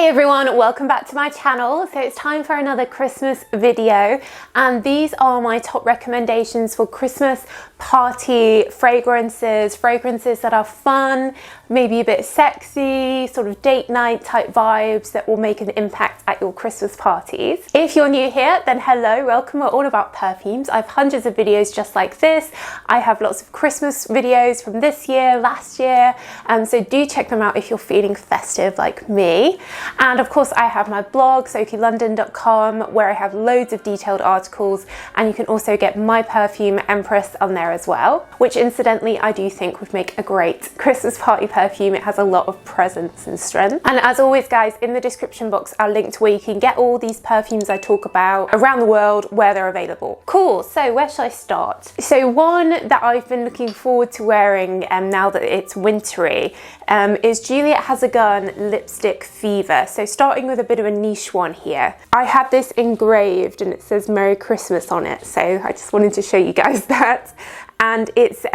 Hey everyone, welcome back to my channel. So it's time for another Christmas video, and these are my top recommendations for Christmas party fragrances that are fun, maybe a bit sexy, sort of date night type vibes that will make an impact at your Christmas parties. If you're new here, then hello, welcome. We're all about perfumes. I have hundreds of videos just like this. I have lots of Christmas videos from this year, last year, so do check them out if you're feeling festive like me. And of course I have my blog, SokiLondon.com, where I have loads of detailed articles, and you can also get my perfume Empress on there as well, which incidentally I do think would make a great Christmas party perfume. It has a lot of presence and strength. And as always guys, in the description box are linked where you can get all these perfumes I talk about around the world where they're available. Cool, so where should I start? So one that I've been looking forward to wearing now that it's wintry is Juliet Has a Gun Lipstick Fever. So starting with a bit of a niche one here. I had this engraved and it says Merry Christmas on it, so I just wanted to show you guys that. And it's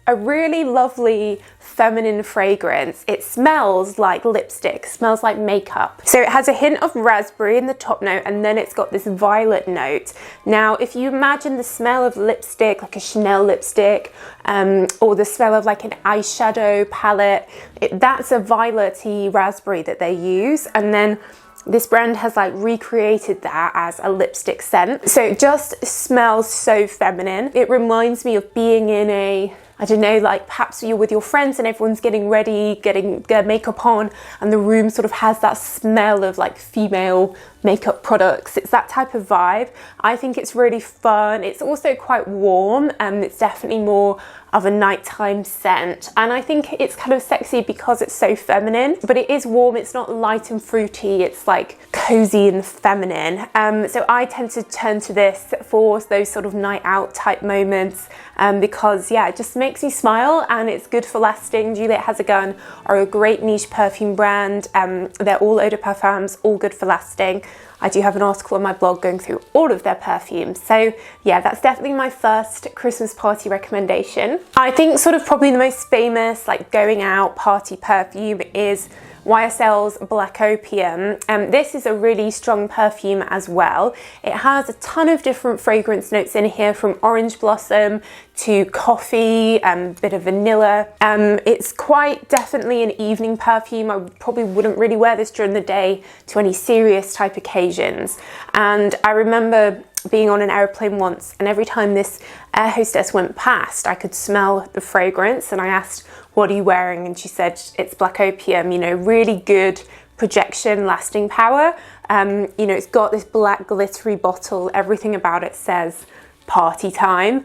a really lovely feminine fragrance. It smells like lipstick, smells like makeup. So it has a hint of raspberry in the top note, and then it's got this violet note. Now, if you imagine the smell of lipstick, like a Chanel lipstick, or the smell of like an eyeshadow palette, that's a violet-y raspberry that they use. And then this brand has like recreated that as a lipstick scent. So it just smells so feminine. It reminds me of being in a, I don't know, like perhaps you're with your friends and everyone's getting ready, getting their makeup on, and the room sort of has that smell of like female makeup products. It's that type of vibe. I think it's really fun. It's also quite warm, and it's definitely more of a nighttime scent. And I think it's kind of sexy because it's so feminine, but it is warm. It's not light and fruity. It's like cozy and feminine. So I tend to turn to this for those sort of night out type moments because yeah, it just makes me smile and it's good for lasting. Juliet Has a Gun are a great niche perfume brand. They're all eau de parfums, all good for lasting. I do have an article on my blog going through all of their perfumes. So yeah, that's definitely my first Christmas party recommendation. I think sort of probably the most famous like going out party perfume is YSL's Black Opium. This is a really strong perfume as well. It has a ton of different fragrance notes in here, from orange blossom to coffee, bit of vanilla. It's quite definitely an evening perfume. I probably wouldn't really wear this during the day to any serious type occasions. And I remember being on an airplane once, and every time this air hostess went past, I could smell the fragrance, and I asked, "What are you wearing?" And she said, "It's Black Opium." You know, really good projection, lasting power. You know, it's got this black glittery bottle. Everything about it says party time.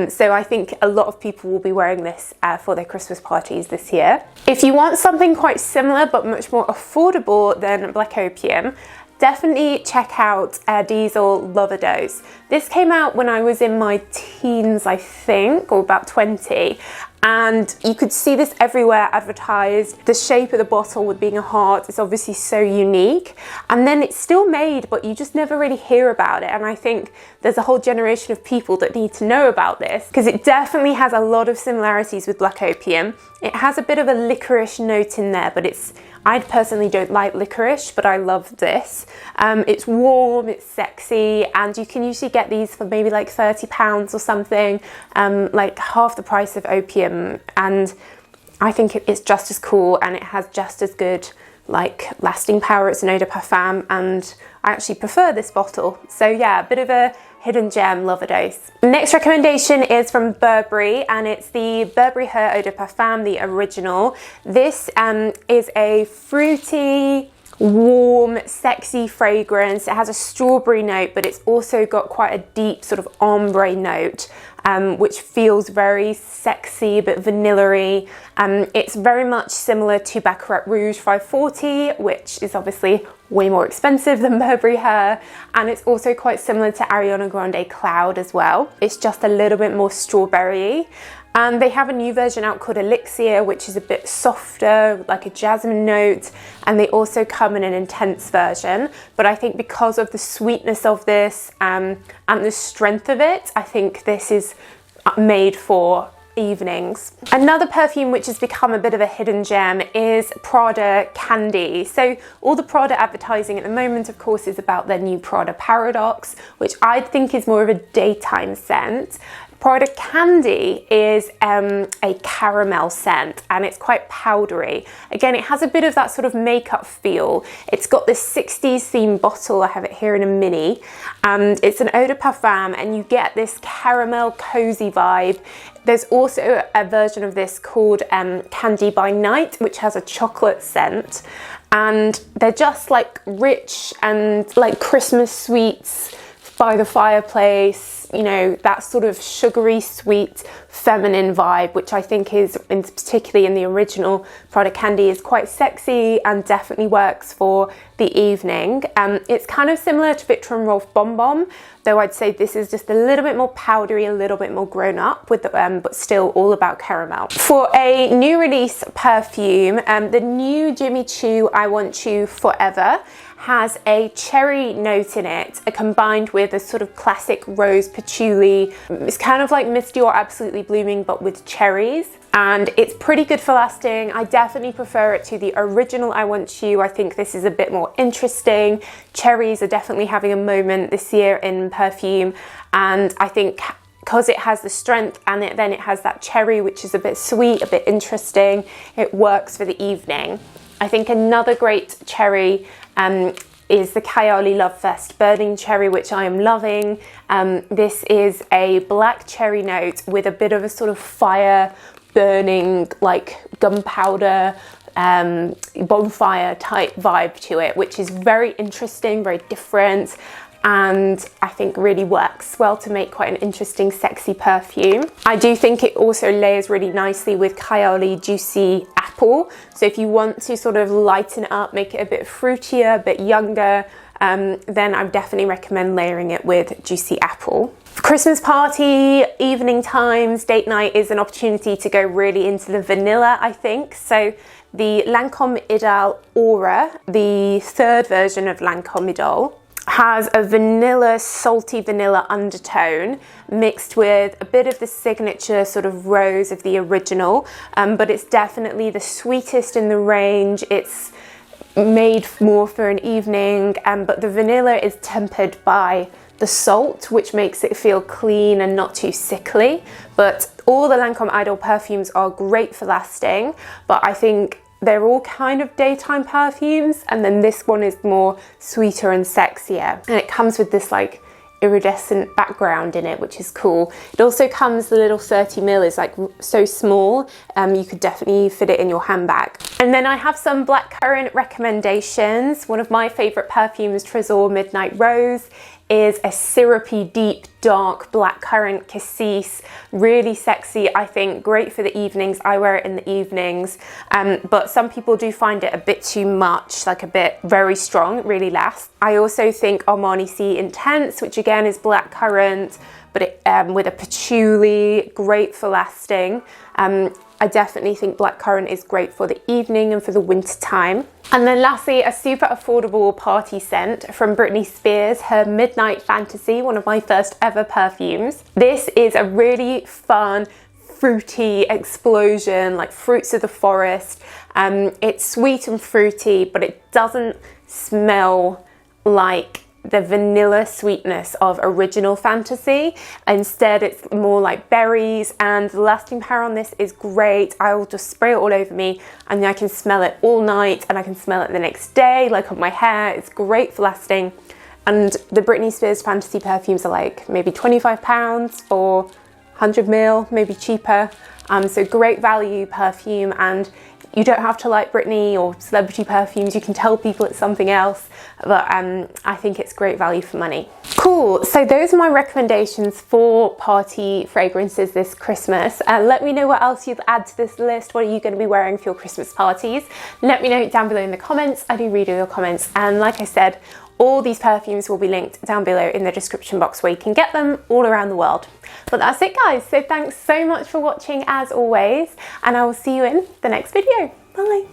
So I think a lot of people will be wearing this for their Christmas parties this year. If you want something quite similar but much more affordable than Black Opium, definitely check out Diesel Loverdose. This came out when I was in my teens, I think, or about 20. And you could see this everywhere advertised. The shape of the bottle with being a heart is obviously so unique. And then it's still made, but you just never really hear about it. And I think there's a whole generation of people that need to know about this, because it definitely has a lot of similarities with Black Opium. It has a bit of a licorice note in there, but I personally don't like licorice, but I love this. It's warm, it's sexy, and you can usually get these for maybe like £30 or something, like half the price of Opium. And I think it's just as cool, and it has just as good like lasting power. It's an eau de parfum, and I actually prefer this bottle. So yeah, a bit of a hidden gem, Loverdose. Next recommendation is from Burberry, and it's the Burberry Her Eau de Parfum, the original. This is a fruity, warm, sexy fragrance. It has a strawberry note, but it's also got quite a deep sort of ombre note, which feels very sexy, a bit vanilla-y. It's very much similar to Baccarat Rouge 540, which is obviously way more expensive than Burberry Her, and it's also quite similar to Ariana Grande Cloud as well. It's just a little bit more strawberry. And they have a new version out called Elixir, which is a bit softer, like a jasmine note, and they also come in an intense version. But I think because of the sweetness of this and the strength of it, I think this is made for evenings. Another perfume which has become a bit of a hidden gem is Prada Candy. So all the Prada advertising at the moment, of course, is about their new Prada Paradox, which I think is more of a daytime scent. Prada Candy is a caramel scent, and it's quite powdery. Again, it has a bit of that sort of makeup feel. It's got this 60s themed bottle. I have it here in a mini, and it's an eau de parfum, and you get this caramel cozy vibe. There's also a version of this called Candy by Night, which has a chocolate scent, and they're just like rich and like Christmas sweets by the fireplace, you know, that sort of sugary, sweet, feminine vibe, which I think is, particularly in the original Prada Candy, is quite sexy and definitely works for the evening. It's kind of similar to Victor and Rolf Bon Bon, though I'd say this is just a little bit more powdery, a little bit more grown up, with the, but still all about caramel. For a new release perfume, the new Jimmy Choo I Want You Forever has a cherry note in it, combined with a sort of classic rose patchouli. It's kind of like Miss Dior Absolutely Blooming, but with cherries. And it's pretty good for lasting. I definitely prefer it to the original I Want You. I think this is a bit more interesting. Cherries are definitely having a moment this year in perfume. And I think because it has the strength and then it has that cherry, which is a bit sweet, a bit interesting, it works for the evening. I think another great cherry is the Kayali Love Fest Burning Cherry, which I am loving. This is a black cherry note with a bit of a sort of fire burning, like gunpowder, bonfire type vibe to it, which is very interesting, very different, and I think really works well to make quite an interesting, sexy perfume. I do think it also layers really nicely with Kayali Juicy Apple. So if you want to sort of lighten it up, make it a bit fruitier, a bit younger, then I would definitely recommend layering it with Juicy Apple. For Christmas party, evening times, date night is an opportunity to go really into the vanilla, I think. So the Lancome Idole Aura, the third version of Lancome Idole, has a vanilla, salty vanilla undertone mixed with a bit of the signature sort of rose of the original, but it's definitely the sweetest in the range. It's made more for an evening, but the vanilla is tempered by the salt, which makes it feel clean and not too sickly. But all the Lancome Idole perfumes are great for lasting, but I think they're all kind of daytime perfumes, and then this one is more sweeter and sexier, and it comes with this like iridescent background in it, which is cool. It also comes, the little 30ml is like so small, you could definitely fit it in your handbag. And then I have some Blackcurrant recommendations. One of my favorite perfumes, Trésor Midnight Rose, is a syrupy, deep, dark blackcurrant cassis. Really sexy, I think, great for the evenings. I wear it in the evenings, but some people do find it a bit too much, like a bit very strong. It really lasts. I also think Armani C Intense, which again is blackcurrant, but it, with a patchouli, great for lasting. I definitely think Blackcurrant is great for the evening and for the winter time. And then lastly, a super affordable party scent from Britney Spears, her Midnight Fantasy, one of my first ever perfumes. This is a really fun, fruity explosion, like fruits of the forest. It's sweet and fruity, but it doesn't smell like the vanilla sweetness of original Fantasy. Instead, it's more like berries, and the lasting power on this is great. I will just spray it all over me, and then I can smell it all night, and I can smell it the next day, like on my hair. It's great for lasting. And the Britney Spears Fantasy perfumes are like maybe £25 for 100ml, maybe cheaper. So great value perfume, and you don't have to like Britney or celebrity perfumes. You can tell people it's something else, but I think it's great value for money. Cool, so those are my recommendations for party fragrances this Christmas. Let me know what else you'd add to this list. What are you going to be wearing for your Christmas parties? Let me know down below in the comments. I do read all your comments, and like I said, all these perfumes will be linked down below in the description box where you can get them all around the world. But that's it, guys. So thanks so much for watching as always, and I will see you in the next video. Bye.